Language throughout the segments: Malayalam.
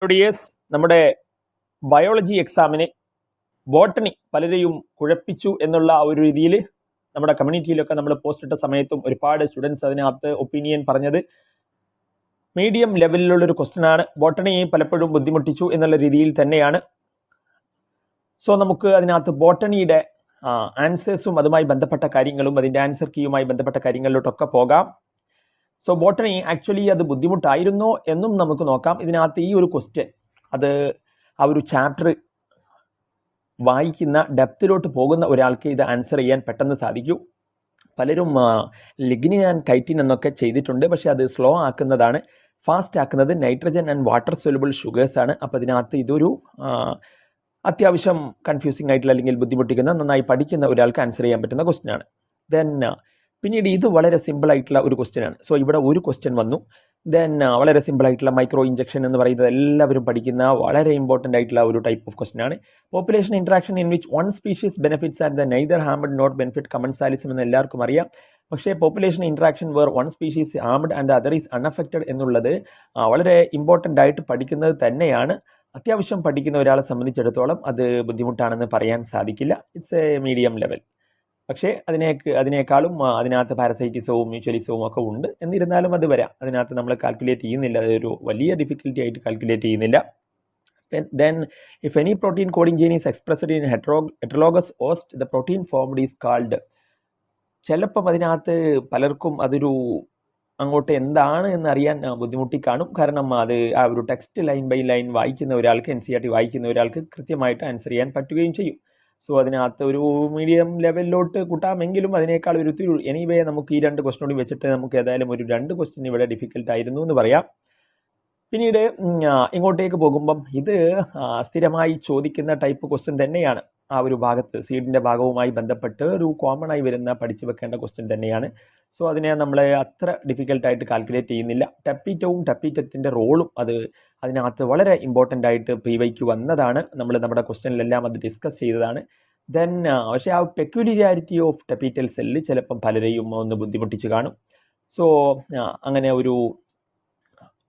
ഡിയേഴ്സ് നമ്മുടെ ബയോളജി എക്സാമിന് ബോട്ടണി പലരെയും കുഴപ്പിച്ചു എന്നുള്ള ഒരു രീതിയിൽ നമ്മുടെ കമ്മ്യൂണിറ്റിയിലൊക്കെ നമ്മൾ പോസ്റ്റ് ഇട്ട സമയത്തും ഒരുപാട് സ്റ്റുഡൻസ് അതിനകത്ത് ഒപ്പീനിയൻ പറഞ്ഞത് മീഡിയം ലെവലിലുള്ളൊരു ക്വസ്റ്റ്യൻ ആണ്. ബോട്ടണി പലപ്പോഴും ബുദ്ധിമുട്ടിച്ചു എന്നുള്ള രീതിയിൽ തന്നെയാണ്. സോ നമുക്ക് അതിനകത്ത് ബോട്ടണിയുടെ ആൻസേഴ്സും അതുമായി ബന്ധപ്പെട്ട കാര്യങ്ങളും അതിൻ്റെ ആൻസർ കീയുമായി ബന്ധപ്പെട്ട കാര്യങ്ങളിലോട്ടൊക്കെ പോകാം. സോ ബോട്ടണി ആക്ച്വലി അത് ബുദ്ധിമുട്ടായിരുന്നോ എന്നും നമുക്ക് നോക്കാം. ഇതിനകത്ത് ഈ ഒരു ക്വസ്റ്റ്യൻ അത് ആ ഒരു ചാപ്റ്റർ വായിക്കുന്ന ഡെപ്തിലോട്ട് പോകുന്ന ഒരാൾക്ക് ഇത് ആൻസർ ചെയ്യാൻ പെട്ടെന്ന് സാധിക്കൂ. പലരും ലിഗ്നിൻ ആൻഡ് കൈറ്റിൻ എന്നൊക്കെ ചെയ്തിട്ടുണ്ട്, പക്ഷേ അത് സ്ലോ ആക്കുന്നതാണ്. ഫാസ്റ്റ് ആക്കുന്നത് nitrogen and water soluble sugars ആണ്. അപ്പോൾ ഇതിനകത്ത് ഇതൊരു അത്യാവശ്യം കൺഫ്യൂസിംഗ് ആയിട്ടുള്ള അല്ലെങ്കിൽ ബുദ്ധിമുട്ടിക്കുന്ന നന്നായി പഠിക്കുന്ന ഒരാൾക്ക് ആൻസർ ചെയ്യാൻ പറ്റുന്ന ക്വസ്റ്റ്യൻ ആണ്. ദെൻ പിന്നീട് ഇത് വളരെ സിമ്പിൾ ആയിട്ടുള്ള ഒരു ക്വസ്റ്റ്യൻ ആണ്. സോ ഇവിടെ ഒരു ക്വസ്റ്റ്യൻ വന്നു. ദെൻ വളരെ സിമ്പിൾ ആയിട്ടുള്ള മൈക്രോ ഇഞ്ചക്ഷൻ എന്ന് പറയുന്നത് എല്ലാവരും പഠിക്കുന്ന വളരെ ഇമ്പോർട്ടൻ്റ് ആയിട്ടുള്ള ഒരു ടൈപ്പ് ഓഫ് ക്വസ്റ്റ്യൻ ആണ്. Population interaction in which one species benefits and the neither harmed not benefit commensalism എന്ന് എല്ലാവർക്കും അറിയാം. പക്ഷേ population interaction where one species harmed and the other is unaffected എന്നുള്ളത് വളരെ ഇമ്പോർട്ടൻ്റ് ആയിട്ട് പഠിക്കുന്നത് തന്നെയാണ്. അത്യാവശ്യം പഠിക്കുന്ന ഒരാളെ സംബന്ധിച്ചിടത്തോളം അത് ബുദ്ധിമുട്ടാണെന്ന് പറയാൻ സാധിക്കില്ല. It's A medium level. പക്ഷേ അതിനേക്കാളും അതിനകത്ത് പാരസൈറ്റിസവും മ്യൂച്വലിസവും ഒക്കെ ഉണ്ട്. എന്നിരുന്നാലും അത് വരാം. അതിനകത്ത് നമ്മൾ കാൽക്കുലേറ്റ് ചെയ്യുന്നില്ല, അതൊരു വലിയ ഡിഫിക്കൽറ്റി ആയിട്ട് കാൽക്കുലേറ്റ് ചെയ്യുന്നില്ല. Then if any protein coding gene is expressed in heterologous host the protein formed is called. ചിലപ്പം അതിനകത്ത് പലർക്കും അതൊരു അങ്ങോട്ട് എന്താണ് എന്നറിയാൻ ബുദ്ധിമുട്ടി കാണും. കാരണം അത് ആ ഒരു ടെക്സ്റ്റ് ലൈൻ ബൈ ലൈൻ വായിക്കുന്ന ഒരാൾക്ക്, NCERT വായിക്കുന്ന ഒരാൾക്ക് കൃത്യമായിട്ട് ആൻസർ ചെയ്യാൻ പറ്റുകയും ചെയ്യും. സോ അതിനകത്ത് ഒരു മീഡിയം ലെവലിലോട്ട് കൂട്ടാമെങ്കിലും അതിനേക്കാൾ ഒരു എനിവേ നമുക്ക് ഈ 2 ക്വസ്റ്റ്യൻ കൂടി വെച്ചിട്ട് നമുക്ക് ഏതായാലും ഒരു 2 ക്വസ്റ്റ്യൻ ഇവിടെ ഡിഫിക്കൽട്ട് ആയിരുന്നു എന്ന് പറയാം. പിന്നീട് ഇങ്ങോട്ടേക്ക് പോകുമ്പം ഇത് സ്ഥിരമായി ചോദിക്കുന്ന ടൈപ്പ് ക്വസ്റ്റ്യൻ തന്നെയാണ്. ആ ഒരു ഭാഗത്ത് സീഡിൻ്റെ ഭാഗവുമായി ബന്ധപ്പെട്ട് ഒരു കോമൺ ആയി വരുന്ന പഠിച്ചു വെക്കേണ്ട ക്വസ്റ്റ്യൻ തന്നെയാണ്. സോ അതിനെ നമ്മൾ അത്ര ഡിഫിക്കൽട്ടായിട്ട് കാൽക്കുലേറ്റ് ചെയ്യുന്നില്ല. ടപ്പീറ്റത്തിൻ്റെ റോളും അതിനകത്ത് വളരെ ഇമ്പോർട്ടൻ്റ് ആയിട്ട് PYക്ക് വന്നതാണ്. നമ്മുടെ ക്വസ്റ്റ്യനിലെല്ലാം അത് ഡിസ്കസ് ചെയ്തതാണ്. ദെൻ പക്ഷേ ആ പെക്യുലിയാരിറ്റി ഓഫ് ടപ്പീറ്റൽ സെല്ല് ചിലപ്പം പലരെയും ഒന്ന് ബുദ്ധിമുട്ടിച്ച് കാണും. സോ അങ്ങനെ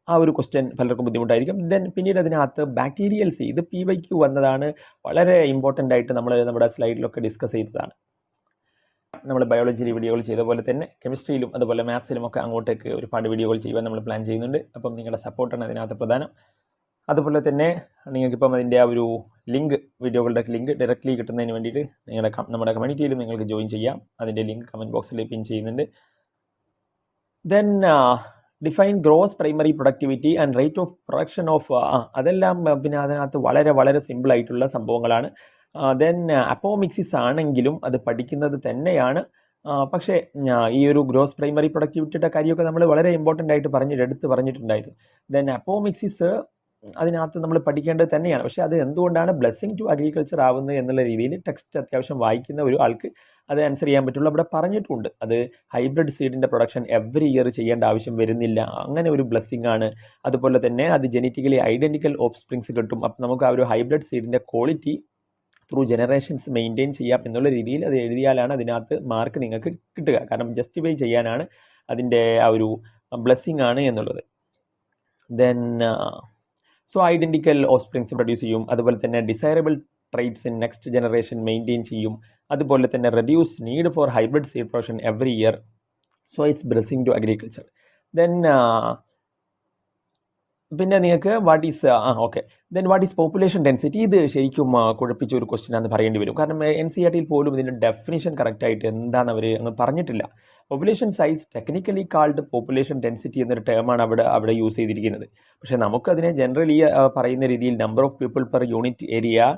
ആ ഒരു ക്വസ്റ്റ്യൻ പലർക്കും ബുദ്ധിമുട്ടായിരിക്കും. ദെൻ പിന്നീട് അതിനകത്ത് ബാക്ടീരിയൽസ്, ഇത് PYക്ക് വന്നതാണ്. വളരെ ഇമ്പോർട്ടൻ്റ് ആയിട്ട് നമ്മൾ നമ്മുടെ സ്ലൈഡിലൊക്കെ ഡിസ്കസ് ചെയ്തതാണ്. നമ്മൾ ബയോളജിയിൽ വീഡിയോകൾ ചെയ്ത പോലെ തന്നെ കെമിസ്ട്രിയിലും അതുപോലെ മാത്സിലും ഒക്കെ അങ്ങോട്ടേക്ക് ഒരുപാട് വീഡിയോകൾ ചെയ്യുവാൻ നമ്മൾ പ്ലാൻ ചെയ്യുന്നുണ്ട്. അപ്പം നിങ്ങളുടെ സപ്പോർട്ടാണ് അതിനകത്ത് പ്രധാനം. അതുപോലെ തന്നെ നിങ്ങൾക്കിപ്പം അതിൻ്റെ ആ ഒരു വീഡിയോകളുടെ ലിങ്ക് ഡയറക്റ്റ്ലി കിട്ടുന്നതിന് വേണ്ടിയിട്ട് നമ്മുടെ കമ്മ്യൂണിറ്റിയിലും നിങ്ങൾക്ക് ജോയിൻ ചെയ്യാം. അതിൻ്റെ ലിങ്ക് കമൻറ്റ് ബോക്സിൽ പിൻ ചെയ്യുന്നുണ്ട്. Then define gross primary productivity and rate of production of അതെല്ലാം പിന്നെ അതിനകത്ത് വളരെ വളരെ സിമ്പിൾ ആയിട്ടുള്ള സംഭവങ്ങളാണ്. ദെൻ അപ്പോമിക്സിസ് ആണെങ്കിലും അത് പഠിക്കുന്നത് തന്നെയാണ്. പക്ഷേ ഈ ഒരു ഗ്രോസ് പ്രൈമറി പ്രൊഡക്ടിവിറ്റിയുടെ കാര്യമൊക്കെ നമ്മൾ വളരെ ഇമ്പോർട്ടൻ്റ് ആയിട്ട് എടുത്ത് പറഞ്ഞിട്ടുണ്ടായിരുന്നു. ദെൻ അപ്പോമിക്സിസ് അതിനകത്ത് നമ്മൾ പഠിക്കേണ്ടത് തന്നെയാണ്. പക്ഷേ അത് എന്തുകൊണ്ടാണ് ബ്ലെസ്സിങ് ടു അഗ്രികൾച്ചർ ആവുന്നത് എന്നുള്ള രീതിയിൽ ടെക്സ്റ്റ് അത്യാവശ്യം വായിക്കുന്ന ഒരു ആൾക്ക് അത് ആൻസർ ചെയ്യാൻ പറ്റുള്ളൂ. അവിടെ പറഞ്ഞിട്ടുണ്ട് അത് ഹൈബ്രിഡ് സീഡിൻ്റെ പ്രൊഡക്ഷൻ എവറി ഇയർ ചെയ്യേണ്ട ആവശ്യം വരുന്നില്ല, അങ്ങനെ ഒരു ബ്ലെസ്സിങ് ആണ്. അതുപോലെ തന്നെ അത് ജനറ്റിക്കലി ഐഡൻറ്റിക്കൽ ഓഫ് സ്പ്രിങ്സ് കിട്ടും. അപ്പം നമുക്ക് ആ ഒരു ഹൈബ്രിഡ് സീഡിൻ്റെ ക്വാളിറ്റി ത്രൂ ജനറേഷൻസ് മെയിൻറ്റെയിൻ ചെയ്യാം എന്നുള്ള രീതിയിൽ അത് എഴുതിയാലാണ് അതിനകത്ത് മാർക്ക് നിങ്ങൾക്ക് കിട്ടുക. കാരണം ജസ്റ്റിഫൈ ചെയ്യാനാണ് അതിൻ്റെ ആ ഒരു ബ്ലെസ്സിങ് ആണ് എന്നുള്ളത്. Then so identical offsprings produce ചെയ്യും. അതുപോലെ തന്നെ desirable traits in next generation maintain ചെയ്യും. അതുപോലെ തന്നെ reduce need for hybrid seed production every year. So it's blessing to agriculture. Then പിന്നെ നിങ്ങൾക്ക് വാട്ട് ഈസ് പോപ്പുലേഷൻ ഡെൻസിറ്റി. ഇത് ശരിക്കും കുഴപ്പിച്ച ഒരു ക്വസ്റ്റ്യൻ ആണെന്ന് പറയേണ്ടി വരും. കാരണം NCERTയിൽ പോലും ഇതിൻ്റെ ഡെഫിനിഷൻ കറക്റ്റായിട്ട് എന്താണെന്ന് അവർ അങ്ങ് പറഞ്ഞിട്ടില്ല. Population size technically called population density എന്നൊരു ടേമാണ് അവിടെ യൂസ് ചെയ്തിരിക്കുന്നത്. പക്ഷേ നമുക്കതിനെ ജനറലി പറയുന്ന രീതിയിൽ number of people per unit area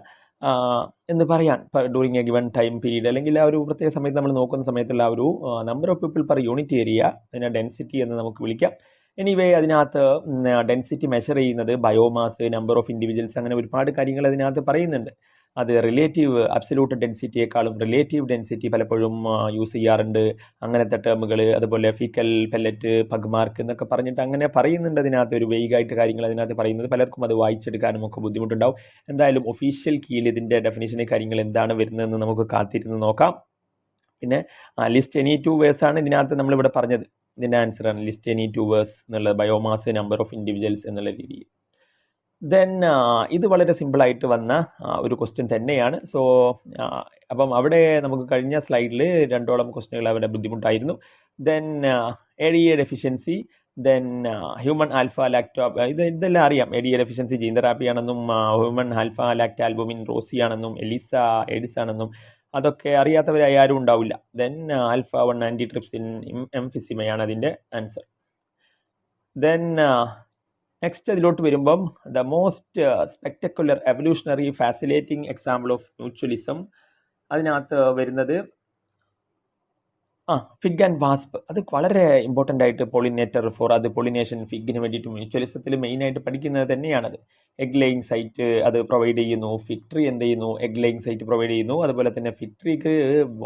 എന്ന് പറയാൻ during A given time period അല്ലെങ്കിൽ ആ ഒരു പ്രത്യേക സമയത്ത് നമ്മൾ നോക്കുന്ന സമയത്തുള്ള ആ ഒരു number of people per unit area, അതിനെ ഡെൻസിറ്റി എന്ന് നമുക്ക് വിളിക്കാം. എനിവേ അതിനകത്ത് ഡെൻസിറ്റി മെഷർ ചെയ്യുന്നത് ബയോമാസ്, നമ്പർ ഓഫ് ഇൻഡിവിജ്വൽസ്, അങ്ങനെ ഒരുപാട് കാര്യങ്ങൾ അതിനകത്ത് പറയുന്നുണ്ട്. അത് റിലേറ്റീവ് അബ്സല്യൂട്ട് ഡെൻസിറ്റിയേക്കാളും റിലേറ്റീവ് ഡെൻസിറ്റി പലപ്പോഴും യൂസ് ചെയ്യാറുണ്ട്. അങ്ങനത്തെ ടേമുകൾ, അതുപോലെ ഫീക്കൽ പെല്ലറ്റ്, പഗ് മാർക്ക് എന്നൊക്കെ പറഞ്ഞിട്ട് അങ്ങനെ പറയുന്നുണ്ട്. അതിനകത്ത് ഒരു വെയ്ഗായിട്ട് കാര്യങ്ങൾ അതിനകത്ത് പറയുന്നത് പലർക്കും അത് വായിച്ചെടുക്കാനും ഒക്കെ ബുദ്ധിമുട്ടുണ്ടാവും. എന്തായാലും ഒഫീഷ്യൽ കീയിൽ ഇതിൻ്റെ ഡെഫിനേഷന് കാര്യങ്ങൾ എന്താണ് വരുന്നതെന്ന് നമുക്ക് കാത്തിരുന്ന് നോക്കാം. പിന്നെ ലിസ്റ്റ് എനി 2 വേഴ്സ് ആണ് ഇതിനകത്ത് നമ്മളിവിടെ പറഞ്ഞത്. ഇതിൻ്റെ ആൻസറാണ് ലിസ്റ്റ് എനി 2 വേഴ്സ് എന്നുള്ളത്, ബയോമാസ്, നമ്പർ ഓഫ് ഇൻഡിവിജ്വൽസ് എന്നുള്ള രീതിയിൽ. ദെൻ ഇത് വളരെ സിമ്പിളായിട്ട് വന്ന ഒരു ക്വസ്റ്റ്യൻ തന്നെയാണ്. സോ അപ്പം അവിടെ നമുക്ക് കഴിഞ്ഞ സ്ലൈഡിൽ 2ഓളം ക്വസ്റ്റ്യനുകൾ അവിടെ ബുദ്ധിമുട്ടായിരുന്നു. Then ADA deficiency, then human alpha lacto, ഇതെല്ലാം അറിയാം. ADA ഡെഫിഷ്യൻസി ജീൻ തെറാപ്പിയാണെന്നും human alpha lactalbumin Rosie ആണെന്നും എലിസ എഡിസ് ആണെന്നും അതൊക്കെ അറിയാത്തവരായി ആരും ഉണ്ടാവില്ല. ദെൻ ആൽഫ 1 ആൻറ്റി ട്രിപ്സിൻ എംഫിസിമയാണ് അതിൻ്റെ ആൻസർ. ദെൻ നെക്സ്റ്റ് അതിലോട്ട് വരുമ്പം the most spectacular evolutionary fascinating example of mutualism, അതിനകത്ത് വരുന്നത് ഫിഗ് ആൻഡ് വാസ്പ്. അത് വളരെ ഇമ്പോർട്ടൻ്റ് ആയിട്ട് പോളിനേറ്റർ ഫോർ അത് പൊളിനേഷൻ ഫിഗിന് വേണ്ടിയിട്ട് മ്യൂച്വലിസത്തിൽ മെയിനായിട്ട് പഠിക്കുന്നത് തന്നെയാണത്. എഗ് ലെയിങ് സൈറ്റ് അത് പ്രൊവൈഡ് ചെയ്യുന്നു, ഫിഗ് ട്രീ എന്ത് ചെയ്യുന്നു, എഗ് ലെയിങ് സൈറ്റ് പ്രൊവൈഡ് ചെയ്യുന്നു. അതുപോലെ തന്നെ ഫിഗ് ട്രീക്ക്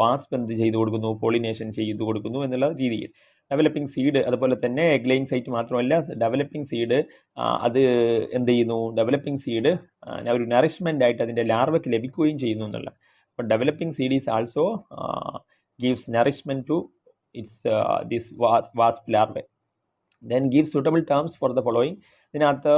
വാസ്പ് എന്ത് ചെയ്തു കൊടുക്കുന്നു, പോളിനേഷൻ ചെയ്തു കൊടുക്കുന്നു എന്നുള്ള രീതിയിൽ. ഡെവലപ്പിംഗ് സീഡ് അതുപോലെ തന്നെ എഗ് ലെയിങ് സൈറ്റ് മാത്രമല്ല, ഡെവലപ്പിംഗ് സീഡ് അത് എന്ത് ചെയ്യുന്നു, ഡെവലപ്പിംഗ് സീഡ് ഒരു നറിഷ്മെൻ്റ് ആയിട്ട് അതിൻ്റെ ലാർവയ്ക്ക് ലഭിക്കുകയും ചെയ്യുന്നു എന്നുള്ള. അപ്പോൾ developing seed is also gives nourishment to its this wasp larvae. Then gives suitable terms for the following. ഇതിനകത്ത്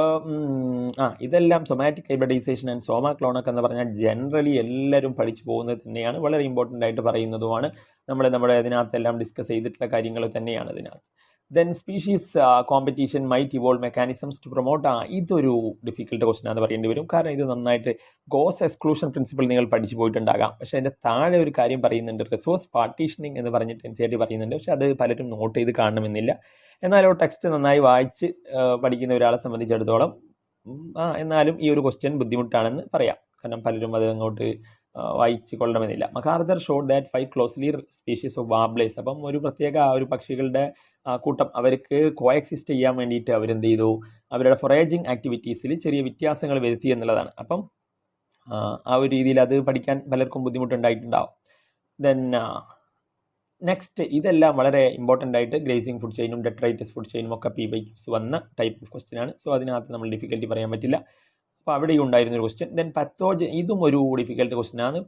ഇതെല്ലാം സൊമാറ്റിക് ഹൈബ്രിഡൈസേഷൻ ആൻഡ് സോമ ക്ലോണൊക്കെ എന്ന് പറഞ്ഞാൽ ജനറലി എല്ലാവരും പഠിച്ചു പോകുന്നത് തന്നെയാണ്, വളരെ ഇമ്പോർട്ടൻ്റ് ആയിട്ട് പറയുന്നതുമാണ്. നമ്മുടെ ഇതിനകത്തെല്ലാം ഡിസ്കസ് ചെയ്തിട്ടുള്ള കാര്യങ്ങൾ തന്നെയാണ് ഇതിനകത്ത്. Then species competition might evolve mechanisms to promote. ഇതൊരു ഡിഫിക്കൽട്ട് ക്വസ്റ്റൻ ആണെന്ന് പറയേണ്ടി വരും. കാരണം ഇത് നന്നായിട്ട് ഗോസ് എക്സ്ക്ലൂഷൻ പ്രിൻസിപ്പിൾ നിങ്ങൾ പഠിച്ചു പോയിട്ടുണ്ടാകാം. പക്ഷേ അതിൻ്റെ താഴെ ഒരു കാര്യം പറയുന്നുണ്ട്, റിസോഴ്സ് പാർട്ടീഷനിങ് എന്ന് പറഞ്ഞിട്ട് NCERT പറയുന്നുണ്ട്. പക്ഷേ അത് പലരും നോട്ട് ചെയ്ത് കാണണമെന്നില്ല. എന്നാലും ടെക്സ്റ്റ് നന്നായി വായിച്ച് പഠിക്കുന്ന ഒരാളെ സംബന്ധിച്ചിടത്തോളം എന്നാലും ഈ ഒരു ക്വസ്റ്റ്യൻ ബുദ്ധിമുട്ടാണെന്ന് പറയാം. കാരണം പലരും അത് അങ്ങോട്ട് വായിച്ച് കൊള്ളണമെന്നില്ല. MacArthur showed that 5 closely species of warblers, അപ്പം ഒരു പ്രത്യേക ഒരു പക്ഷികളുടെ കൂട്ടം അവർക്ക് കോഎക്സിസ്റ്റ് ചെയ്യാൻ വേണ്ടിയിട്ട് അവരെന്ത് ചെയ്തു, അവരുടെ ഫൊറേജിങ് ആക്ടിവിറ്റീസിൽ ചെറിയ വ്യത്യാസങ്ങൾ വരുത്തി എന്നുള്ളതാണ്. അപ്പം ആ ഒരു രീതിയിൽ അത് പഠിക്കാൻ പലർക്കും ബുദ്ധിമുട്ടുണ്ടായിട്ടുണ്ടാവും. ദെൻ നെക്സ്റ്റ് ഇതെല്ലാം വളരെ ഇമ്പോർട്ടൻ്റ് ആയിട്ട് ഗ്രേസിങ് ഫുഡ് ചെയിനും ഡെട്രൈറ്റസ് ഫുഡ് ചെയിനും ഒക്കെ PYQs വന്ന ടൈപ്പ് ഓഫ് ക്വസ്റ്റ്യൻ ആണ്. സോ അതിനകത്ത് നമ്മൾ ഡിഫിക്കൽറ്റി പറയാൻ പറ്റില്ല. അപ്പോൾ അവിടെയും ഉണ്ടായിരുന്നൊരു ക്വസ്റ്റ്യൻ. ദെൻ പത്തോജൻ, ഇതും ഒരു ഡിഫിക്കൽട്ട് ക്വസ്റ്റ്യൻ ആണ്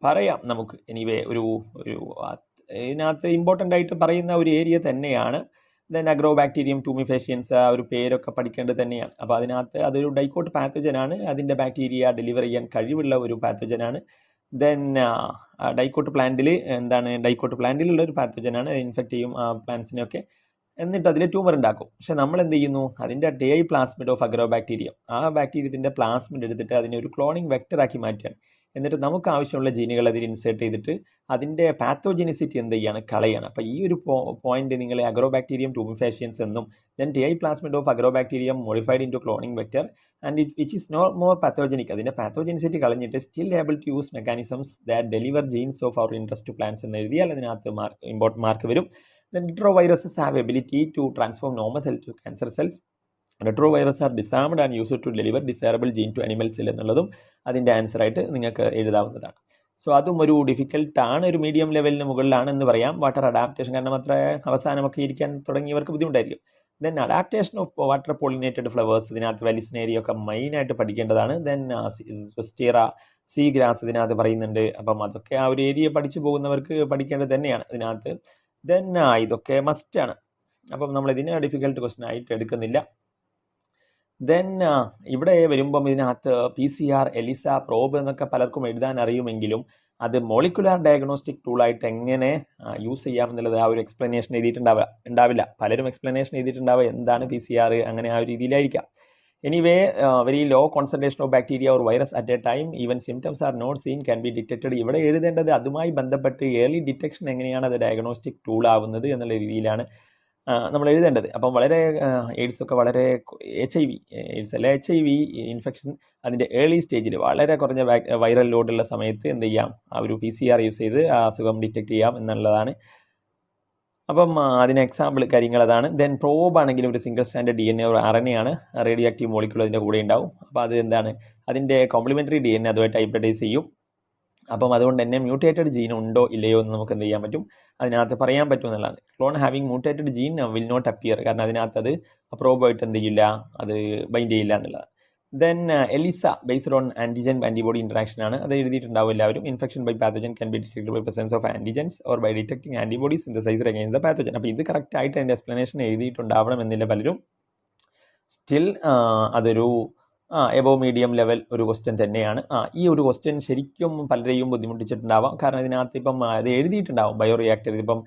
പറയാം നമുക്ക്. എനിവേ ഒരു ഇതിനകത്ത് ഇമ്പോർട്ടൻ്റ് ആയിട്ട് പറയുന്ന ഒരു ഏരിയ തന്നെയാണ്. ദെൻ അഗ്രോ ബാക്ടീരിയം ട്യൂമിഫേഷ്യൻസ്, ആ ഒരു പേരൊക്കെ പഠിക്കേണ്ടത് തന്നെയാണ്. അപ്പോൾ അതിനകത്ത് അതൊരു ഡൈക്കോട്ട് പാത്തോജനാണ്. അതിൻ്റെ ബാക്ടീരിയ ഡെലിവർ ചെയ്യാൻ കഴിവുള്ള ഒരു പാത്തോജനാണ്. ദെൻ ഡൈക്കോട്ട് പ്ലാന്റിൽ ഡൈക്കോട്ട് പ്ലാന്റിലുള്ള ഒരു പാത്തോജനാണ്, ഇൻഫെക്റ്റ് ചെയ്യും പ്ലാന്റ്സിനെയൊക്കെ. എന്നിട്ട് അതിൽ ട്യൂമർ ഉണ്ടാക്കും. പക്ഷേ നമ്മൾ എന്ത് ചെയ്യുന്നു, അതിൻ്റെ DI plasmid of agro bacterium, ആ ബാക്ടീരിയത്തിൻ്റെ പ്ലാസ്മിഡ് എടുത്തിട്ട് അതിനെ ഒരു ക്ലോണിങ് വെക്ടറാക്കി മാറ്റുകയാണ്. എന്നിട്ട് നമുക്ക് ആവശ്യമുള്ള ജീനുകൾ അതിൽ ഇൻസേർട്ട് ചെയ്തിട്ട് അതിൻ്റെ പാത്തോജനിസിറ്റി എന്ത് ചെയ്യാണ്, കളയാണ്. അപ്പോൾ ഈ ഒരു പോയിന്റ് നിങ്ങൾ അഗ്രോ ബാക്ടീരിയം ട്യൂമിഫേഷ്യൻസ് എന്നും then DI plasmid of Agrobacterium modified into cloning vector and which is not more pathogenic, അതിൻ്റെ പാത്തോജനിസിറ്റി കളഞ്ഞിട്ട് still able to use mechanisms that deliver genes of our interest to plants എന്ന് എഴുതിയാൽ അതിനകത്ത് ഇമ്പോർട്ടൻറ്റ് മാർക്ക് വരും. Then retroviruses have ability to transform normal cells to cancer cells. Retroviruses are disarmed and used to deliver desirable gene to animal cell എന്നുള്ളതും അതിൻ്റെ ആൻസറായിട്ട് നിങ്ങൾക്ക് എഴുതാവുന്നതാണ്. സോ അതും ഒരു ഡിഫിക്കൽട്ടാണ്, ഒരു മീഡിയം ലെവലിന് മുകളിലാണെന്ന് പറയാം. വാട്ടർ അഡാപ്റ്റേഷൻ, കാരണം അത്ര അവസാനമൊക്കെ ഇരിക്കാൻ തുടങ്ങിയവർക്ക് ബുദ്ധിമുട്ടായിരിക്കും. Then adaptation of water pollinated flowers, ഇതിനകത്ത് വെലിസ്നേരിയൊക്കെ മെയിനായിട്ട് പഠിക്കേണ്ടതാണ്. ദെൻ വിസ്റ്റീറ, സീ ഗ്രാസ് ഇതിനകത്ത് പറയുന്നുണ്ട്. അപ്പം അതൊക്കെ ആ ഒരു ഏരിയ പഠിച്ചു പോകുന്നവർക്ക് പഠിക്കേണ്ടത് തന്നെയാണ് ഇതിനകത്ത്. ദെൻ ഇതൊക്കെ മസ്റ്റാണ്. അപ്പം നമ്മളിതിനെ ഡിഫിക്കൽട്ട് ക്വസ്റ്റ്യൻ ആയിട്ട് എടുക്കുന്നില്ല. ദെൻ ഇവിടെ വരുമ്പം ഇതിനകത്ത് PCR, എലിസ, പ്രോബ് എന്നൊക്കെ പലർക്കും എഴുതാൻ അറിയുമെങ്കിലും അത് മോളിക്കുലാർ ഡയഗ്നോസ്റ്റിക് ടൂളായിട്ട് എങ്ങനെ യൂസ് ചെയ്യാമെന്നുള്ളത് ആ ഒരു എക്സ്പ്ലനേഷൻ ഉണ്ടാവില്ല. പലരും എക്സ്പ്ലനേഷൻ എഴുതിയിട്ടുണ്ടാവുക എന്താണ് PCR, അങ്ങനെ ആ ഒരു രീതിയിലായിരിക്കാം. Anyway very low concentration of bacteria or virus at a time even symptoms are not seen can be detected. ഇവിടെ എഴുതേണ്ടത് അതുമായി ബന്ധപ്പെട്ട് ഏർലി ഡിറ്റക്ഷൻ എങ്ങനെയാണ് അത് ഡയഗ്നോസ്റ്റിക് ടൂൾ ആവുന്നത് എന്നുള്ള രീതിയിലാണ് നമ്മൾ എഴുതേണ്ടത്. അപ്പം വളരെ എയ്ഡ്സ് ഒക്കെ വളരെ HIV ഇൻഫെക്ഷൻ അതിൻ്റെ ഏർലി സ്റ്റേജിൽ വളരെ കുറഞ്ഞ വൈറൽ ലോഡുള്ള സമയത്ത് എന്ത് ചെയ്യാം, ആ ഒരു PCR യൂസ് ചെയ്ത് ആ അസുഖം ഡിറ്റക്റ്റ് ചെയ്യാം എന്നുള്ളതാണ്. അപ്പം അതിന് എക്സാമ്പിൾ കാര്യങ്ങൾ അതാണ്. ദെൻ പ്രോബ് ആണെങ്കിലും ഒരു സിംഗിൾ സ്റ്റാൻഡേർഡ് DNA ഒരു RNA ആണ്, റേഡിയോ ആക്റ്റീവ് മോളിക്യൂൾ അതിൻ്റെ കൂടെ ഉണ്ടാവും. അപ്പോൾ അത് എന്താണ്, അതിൻ്റെ കോംപ്ലിമെൻ്ററി DNA അതുമായിട്ട് ഹൈബ്രിഡൈസ് ചെയ്യും. അപ്പം അതുകൊണ്ട് തന്നെ മ്യൂട്ടേറ്റഡ് ജീൻ ഉണ്ടോ ഇല്ലയോ എന്ന് നമുക്ക് എന്ത് ചെയ്യാൻ പറ്റും, അതിനകത്ത് പറയാൻ പറ്റും എന്നുള്ളതാണ്. Clone having mutated gene will not appear, കാരണം അതിനകത്ത് അത് പ്രോബായിട്ട് എന്ത് ചെയ്യില്ല, അത് ബൈൻഡ് ചെയ്യില്ല എന്നുള്ളതാണ്. Then ELISA based on antigen antibody interaction ആണ്, അത് എഴുതിയിട്ടുണ്ടാവും എല്ലാവരും. Infection by pathogen can be detected by presence of antigens or by detecting antibody synthesized against the pathogen. അപ്പോൾ ഇത് കറക്റ്റായിട്ട് അതിൻ്റെ എക്സ്പ്ലനേഷൻ എഴുതിയിട്ടുണ്ടാവണം എന്നില്ല പലരും. സ്റ്റിൽ അതൊരു എബോവ് മീഡിയം ലെവൽ ഒരു ക്വസ്റ്റ്യൻ തന്നെയാണ്. ഈ ഒരു ക്വസ്റ്റ്യൻ ശരിക്കും പലരെയും ബുദ്ധിമുട്ടിച്ചിട്ടുണ്ടാവാം. കാരണം ഇതിനകത്ത് ഇപ്പം അത് എഴുതിയിട്ടുണ്ടാവും ബയോ റിയാക്ടർ. ഇതിപ്പം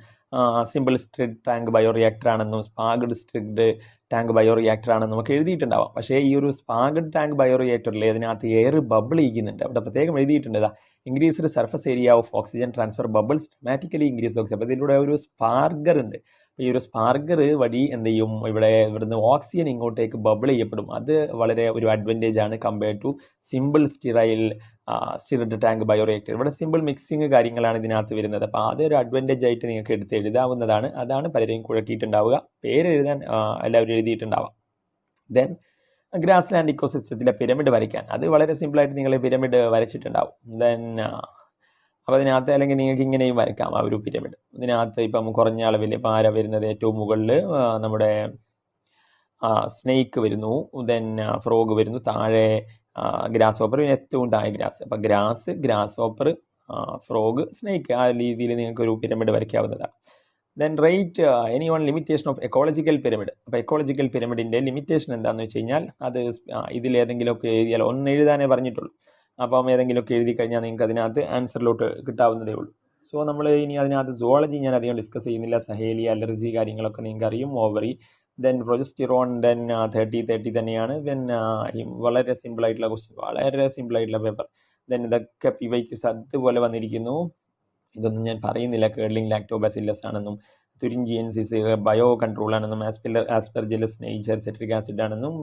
സിമ്പിൾ സ്ട്രിഡ് ടാങ്ക് ബയോ റിയാക്ടർ ആണെന്നും സ്പാഗ്ഡ് സ്ട്രിഡ് ടാങ്ക് ബയോ റിയാക്ടർ ആണെന്നും ഒക്കെ എഴുതിയിട്ടുണ്ടാവാം. പക്ഷേ ഈ ഒരു സ്പാഗ്ഡ് ടാങ്ക് ബയോ റിയാക്ടറിൽ അതിനകത്ത് എയർ ബബിൾ ചെയ്യുന്നുണ്ട്. അവിടെ പ്രത്യേകം എഴുതിയിട്ടുണ്ട് increased surface area of oxygen transfer bubbles dramatically increase oxygen. അപ്പോൾ ഇതിലൂടെ ഒരു സ്പാർഗർ ഉണ്ട്. ഈ ഒരു സ്പാർഗർ വഴി എന്ത് ചെയ്യും, ഇവിടുന്ന് ഓക്സിജൻ ഇങ്ങോട്ടേക്ക് ബബിൾ ചെയ്യപ്പെടും. അത് വളരെ ഒരു അഡ്വാൻറ്റേജ് ആണ് compared to simple stirred tank bioreactor. ഇവിടെ സിമ്പിൾ മിക്സിങ് കാര്യങ്ങളാണ് ഇതിനകത്ത് വരുന്നത്. അപ്പോൾ അതൊരു അഡ്വാൻറ്റേജ് ആയിട്ട് നിങ്ങൾക്ക് എടുത്ത് എഴുതാവുന്നതാണ്. അതാണ് പലരെയും കുഴക്കിയിട്ടുണ്ടാവുക. പേര് എഴുതാൻ എല്ലാവരും എഴുതിയിട്ടുണ്ടാവാം. ദെൻ ഗ്രാസ് ലാൻഡ് ഇക്കോസിസ്റ്റത്തിലെ പിരമിഡ് വരയ്ക്കാൻ, അത് വളരെ സിമ്പിളായിട്ട് നിങ്ങൾ പിരമിഡ് വരച്ചിട്ടുണ്ടാവും. ദെൻ അപ്പോൾ അതിനകത്ത് അല്ലെങ്കിൽ നിങ്ങൾക്ക് ഇങ്ങനെയും വരയ്ക്കാം ആ ഒരു പിരമിഡ്. ഇതിനകത്ത് ഇപ്പം കുറഞ്ഞ അളവിൽ ഇപ്പോൾ ആര വരുന്നത്, ഏറ്റവും മുകളിൽ നമ്മുടെ സ്നേക്ക് വരുന്നു, ദെൻ ഫ്രോഗ് വരുന്നു, താഴെ ഗ്രാസ് ഹോപ്പർ, പിന്നെ ഏറ്റവും താഴെ ഗ്രാസ്. അപ്പോൾ ഗ്രാസ് ഹോപ്പർ, ഫ്രോഗ്, സ്നേക്ക്, ആ രീതിയിൽ നിങ്ങൾക്ക് ഒരു പിരമിഡ് വരയ്ക്കാവുന്നതാണ്. Then rate any one limitation of ecological pyramid. അപ്പോൾ എക്കോളജിക്കൽ പിരമിഡിൻ്റെ ലിമിറ്റേഷൻ എന്താണെന്ന് വെച്ച് കഴിഞ്ഞാൽ അത് ഇതിലേതെങ്കിലുമൊക്കെ എഴുതിയാൽ ഒന്ന് എഴുതാനേ പറഞ്ഞിട്ടുള്ളൂ. അപ്പം ഏതെങ്കിലുമൊക്കെ എഴുതി കഴിഞ്ഞാൽ നിങ്ങൾക്ക് അതിനകത്ത് ആൻസറിലോട്ട് കിട്ടാവുന്നതേ ഉള്ളൂ. സോ നമ്മൾ ഇനി അതിനകത്ത് സുവോളജി ഞാൻ അധികം ഡിസ്കസ് ചെയ്യുന്നില്ല. സഹേലി, അലർജി കാര്യങ്ങളൊക്കെ നിങ്ങൾക്ക് അറിയും. ഓവറി, ദെൻ പ്രൊജസ്റ്റിറോൺ, ദെൻ 30 തന്നെയാണ്. ദെൻ വളരെ സിമ്പിളായിട്ടുള്ള ക്വസ്റ്റ്യൻ, വളരെ സിമ്പിളായിട്ടുള്ള പേപ്പർ. ദെൻ ഇതൊക്കെ PYQs അതുപോലെ വന്നിരിക്കുന്നു. ഇതൊന്നും ഞാൻ പറയുന്നില്ല. കേർലിംഗ് ലാക്ടോബാസില്ലസ് ആണെന്നും തുരിഞ്ചിയൻസിസ് ബയോ കൺട്രോൾ ആണെന്നും ആസ്പെർജിലസ് നേച്ചർ സെട്രിക് ആസിഡ് ആണെന്നും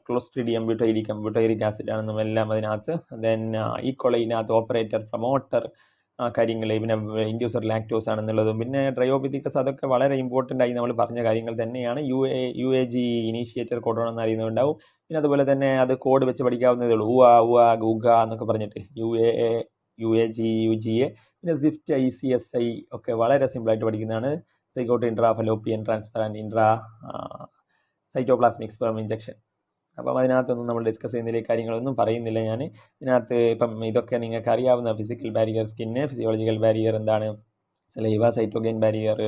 ക്ലോസ്ട്രിഡിയം ബ്യൂട്ടൈരിക് ആസിഡ് ആണെന്നും എല്ലാം അതിനകത്ത്. ദെൻ ഈക്കോളൈനകത്ത് ഓപ്പറേറ്റർ, പ്രൊമോട്ടർ കാര്യങ്ങൾ, പിന്നെ ഇൻഡ്യൂസർ ലാക്ടോസ് ആണെന്നുള്ളതും, പിന്നെ ഡ്രയോപിത്തിക്കസ്, അതൊക്കെ വളരെ ഇമ്പോർട്ടൻ്റ് ആയി നമ്മൾ പറഞ്ഞ കാര്യങ്ങൾ തന്നെയാണ്. UAG ഇനീഷ്യേറ്റർ കോഡോൺ എന്നറിയുന്നുണ്ടാവും. പിന്നെ അതുപോലെ തന്നെ അത് കോഡ് വെച്ച് പഠിക്കാവുന്നതേ ഉള്ളൂ. ഗുഗ എന്നൊക്കെ പറഞ്ഞിട്ട് UAG UGA. പിന്നെ സ്വിഫ്റ്റ് ICSI ഒക്കെ വളരെ സിമ്പിളായിട്ട് പഠിക്കുന്നതാണ്. Zygote intra Fallopian transparent intra cytoplasmic sperm injection. അപ്പം അതിനകത്തൊന്നും നമ്മൾ ഡിസ്കസ് ചെയ്യുന്നില്ല, കാര്യങ്ങളൊന്നും പറയുന്നില്ല ഞാൻ. ഇതിനകത്ത് ഇപ്പം ഇതൊക്കെ നിങ്ങൾക്ക് അറിയാവുന്ന physical barrier, skin, physiological barrier എന്താണ്, സലൈവ, സൈറ്റോഗൈൻ ബാരിയർ,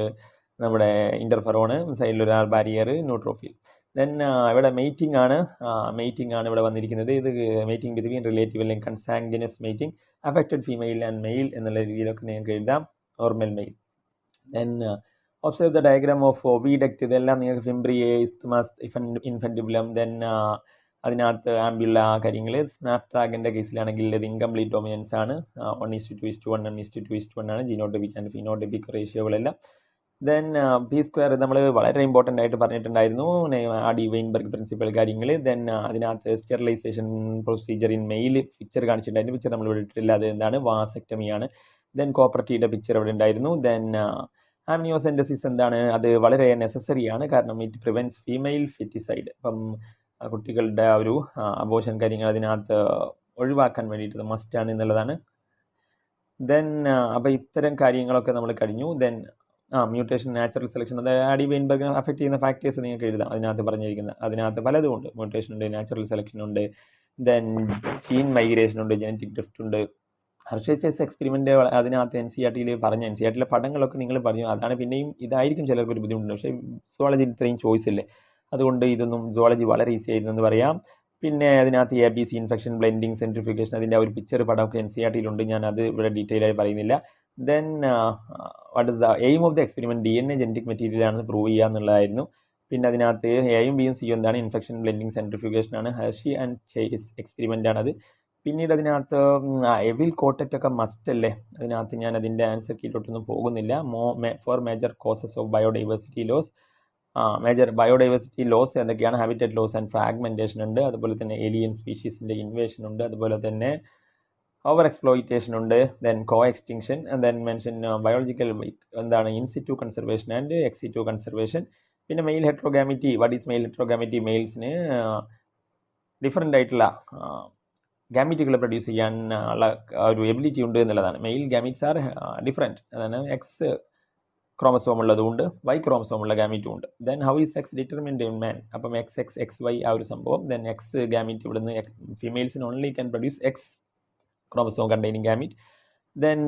നമ്മുടെ interferon, cellular barrier, neutrophil. Then ഇവിടെ മെയ്റ്റിംഗ് ആണ് ഇവിടെ വന്നിരിക്കുന്നത്. ഇത് മെയ്റ്റിംഗ് ബിറ്റ്വീൻ റിലേറ്റീവ് അല്ലെങ്കിൽ consanguineous mating, affected female and male എന്നുള്ള രീതിയിലൊക്കെ നിങ്ങൾക്ക് എഴുതാം. Normal male. Then observe the diagram of oviduct. ഇതെല്ലാം നിങ്ങൾക്ക് ഫിംബ്രിയെ, ഇസ്ത്മസ്, ഇൻഫൻറ്റിബുലം. ദെൻ അതിനകത്ത് ആംബ്യുള്ള കാര്യങ്ങൾ. സ്നാപ് ഡ്രാഗൻ്റെ കേസിലാണെങ്കിൽ ഇത് ഇൻകംപ്ലീറ്റ് ഡൊമിനൻസ് ആണ്. 1:2:1, 1:2:1 ആണ് ജീനോടൈപ്പിക് ആൻഡ് ഫിനോടൈപ്പിക് റേഷ്യോകളെല്ലാം. ദെൻ P² നമ്മൾ വളരെ ഇമ്പോർട്ടൻ്റ് ആയിട്ട് പറഞ്ഞിട്ടുണ്ടായിരുന്നു, ആഡി വെയിൻബർഗ് പ്രിൻസിപ്പൽ കാര്യങ്ങൾ. ദെൻ അതിനകത്ത് sterilisation procedure in male picture കാണിച്ചിട്ടുണ്ടായിരുന്നു. പിക്ചർ നമ്മൾ ഇവിടെ ഇട്ടിട്ടില്ല, അത് എന്താണ്, വാസെക്ടമിയാണ്. ദെൻ കോപ്പർട്ടിയുടെ പിക്ചർ ഇവിടെ ഉണ്ടായിരുന്നു. ദെൻ ആംനിയോസെൻറ്റസിസ് എന്താണ്, അത് വളരെ നെസസറി ആണ്, കാരണം ഇറ്റ് പ്രിവെൻറ്റ്സ് ഫീമെയിൽ ഫെറ്റിസൈഡ്. അപ്പം കുട്ടികളുടെ ആ ഒരു അബോർഷൻ കാര്യങ്ങൾ അതിനകത്ത് ഒഴിവാക്കാൻ വേണ്ടിയിട്ട് മസ്റ്റാണ് എന്നുള്ളതാണ്. ദെൻ അപ്പോൾ ഇത്തരം കാര്യങ്ങളൊക്കെ നമ്മൾ കഴിഞ്ഞു. ദെൻ മ്യൂട്ടേഷൻ, നാച്ചുറൽ സെലക്ഷൻ, അത് ആഡി വെയിൻബർഗിനെ അഫക്റ്റ് ചെയ്യുന്ന ഫാക്ടേഴ്സ് നിങ്ങൾക്ക് എഴുതാം അതിനകത്ത് പറഞ്ഞിരിക്കുന്നത്. അതിനകത്ത് പലതും ഉണ്ട്. മ്യൂട്ടേഷൻ ഉണ്ട്, നാച്ചുറൽ സെലക്ഷൻ ഉണ്ട്, ദെൻ ജീൻ മൈഗ്രേഷൻ ഉണ്ട്, ജനറ്റിക് ഡ്രിഫ്റ്റ് ഉണ്ട്. ഹെർഷേച്ചേഴ്സ് എക്സ്പെരിമെൻ്റ് അതിനകത്ത് NCERT പറഞ്ഞ NCERT പഠനങ്ങളൊക്കെ നിങ്ങൾ പറഞ്ഞു. അതാണ് പിന്നെയും ഇതായിരിക്കും ചിലർക്ക് ഒരു ബുദ്ധിമുട്ടുണ്ട്. പക്ഷേ സുവോളജിയിൽ ഇത്രയും ചോയ്സ് ഇല്ലേ, അതുകൊണ്ട് ഇതൊന്നും സുവോളജി വളരെ ഈസി ആയിരുന്നു എന്ന് പറയാം. പിന്നെ അതിനകത്ത് ABC ഇൻഫെക്ഷൻ, ബ്ലെൻഡിങ്, സെൻട്രിഫ്യൂഗേഷൻ, അതിൻ്റെ ഒരു പിക്ചർ പടമൊക്കെ NCERT ഞാൻ അത് ഇവിടെ ഡീറ്റെയിൽ ആയി പറയുന്നില്ല. Then what is the aim of the experiment, DNA genetic material ആണെന്ന് പ്രൂവ് ചെയ്യുക എന്നുള്ളതായിരുന്നു. പിന്നെ അതിനകത്ത് Aയും Bയും Cയും എന്താണ്, ഇൻഫെക്ഷൻ, ബ്ലെൻഡിങ്, സെൻട്രിഫ്യൂഗേഷൻ ആണ്. ഹെർഷി ആൻഡ് ചേസ് എക്സ്പെരിമെൻ്റ് ആണത്. പിന്നീട് അതിനകത്ത് എവിൽ കോട്ടറ്റ് ഒക്കെ മസ്റ്റ് അല്ലേ, അതിനകത്ത് ഞാൻ അതിൻ്റെ ആൻസർ കീഴിലോട്ടൊന്നും പോകുന്നില്ല. Four major causes of biodiversity loss. Major biodiversity loss എന്തൊക്കെയാണ്, ഹാബിറ്ററ്റ് ലോസ് ആൻഡ് ഫ്രാഗ്മെൻറ്റേഷൻ ഉണ്ട്, അതുപോലെ തന്നെ ഏലിയൻ സ്പീഷീസിൻ്റെ ഇൻവേഷൻ ഉണ്ട്, അതുപോലെ തന്നെ ഓവർ എക്സ്പ്ലോയിറ്റേഷൻ ഉണ്ട്, then co extinction, then mention biological എന്താണ് in situ conservation and ex situ conservation. പിന്നെ male heterogamety. What is male heterogamety? മെയിൽസിന് ഡിഫറെൻ്റ് ആയിട്ടുള്ള ഗാമീറ്റുകൾ പ്രൊഡ്യൂസ് ചെയ്യാൻ ഉള്ള ഒരു എബിലിറ്റി ഉണ്ട് എന്നുള്ളതാണ്. മെയിൽ ഗാമീറ്റ്സ് ആർ ഡിഫറെൻറ്റ്, അതാണ് എക്സ് ക്രോമസോം ഉള്ളതുകൊണ്ട് Y ക്രോമസോം ഉള്ള ഗാമീറ്റും ഉണ്ട്. Then how is sex determined in man? അപ്പം XY ആ ഒരു സംഭവം. ദെൻ എക്സ് ഗാമീറ്റ് ഇവിടുന്ന് ഫീമെയിൽസിന് only can produce X chromosome containing gamete. Then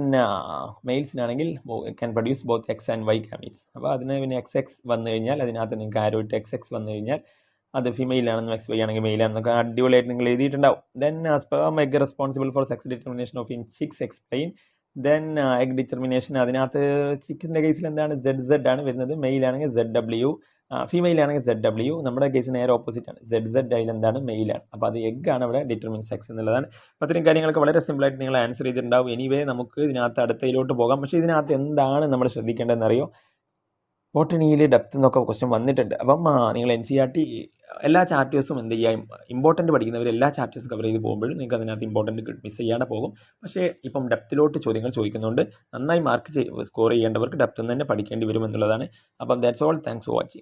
മെയിൽസിനാണെങ്കിൽ can produce both X and Y gametes. അപ്പോൾ അതിന് പിന്നെ XX വന്നു കഴിഞ്ഞാൽ, അതിനകത്ത് നിങ്ങൾക്ക് ആരോയിട്ട് XX വന്നു കഴിഞ്ഞാൽ അത് ഫിമെയിലാണെന്നും XY ആണെങ്കിൽ മെയിലാണെന്നൊക്കെ അടിപൊളിയായിട്ട് നിങ്ങൾ എഴുതിയിട്ടുണ്ടാവും. Then sperm egg responsible for sex determination of in chicks explain. Then egg determination അതിനകത്ത് ചിക്സിൻ്റെ കേസിൽ എന്താണ് ZZ ആണ് വരുന്നത്, മെയിലാണെങ്കിൽ ZW, ഫീമെയിലാണെങ്കിൽ ZW. നമ്മുടെ കേസ് നേരെ ഓപ്പോസിറ്റ് ആണ്, ZZ അതിൽ എന്താണ് മെയിലാണ്. അപ്പോൾ അത് എഗ് ആണ് ഇവിടെ ഡിറ്റർമിൻ സെക്സ് എന്നുള്ളതാണ്. അപ്പോൾ അത്രയും കാര്യങ്ങളൊക്കെ വളരെ സിമ്പിളായിട്ട് നിങ്ങൾ ആൻസർ ചെയ്തിട്ടുണ്ടാവും. എനിവേ നമുക്ക് ഇതിനകത്ത് അടുത്തതിലോട്ട് പോകാം. പക്ഷേ ഇതിനകത്ത് എന്താണ് നമ്മൾ ശ്രദ്ധിക്കേണ്ടതെന്ന് അറിയോ, ബോട്ടണിയിൽ ഡെപ്ത് എന്നൊക്കെ ക്വസ്റ്റ്യൻ വന്നിട്ടുണ്ട്. അപ്പം നിങ്ങൾ NCERT എല്ലാ ചാപ്റ്റേഴ്സും എന്ത് ചെയ്യാം, ഇമ്പോർട്ടൻറ്റ് പഠിക്കുന്നവർ എല്ലാ ചാപ്റ്റേഴ്സും കവർ ചെയ്ത് പോകുമ്പോഴും നിങ്ങൾക്ക് അതിനകത്ത് ഇമ്പോർട്ടൻറ്റ് മിസ് ചെയ്യാതെ പോകും. പക്ഷേ ഇപ്പം ഡെപ്തിലോട്ട് ചോദ്യങ്ങൾ ചോദിക്കുന്നുണ്ട്, നന്നായി മാർക്ക് സ്കോർ ചെയ്യേണ്ടവർക്ക് ഡെപ്ത് തന്നെ പഠിക്കേണ്ടി വരും എന്നുള്ളതാണ്. അപ്പം that's all. Thanks for watching.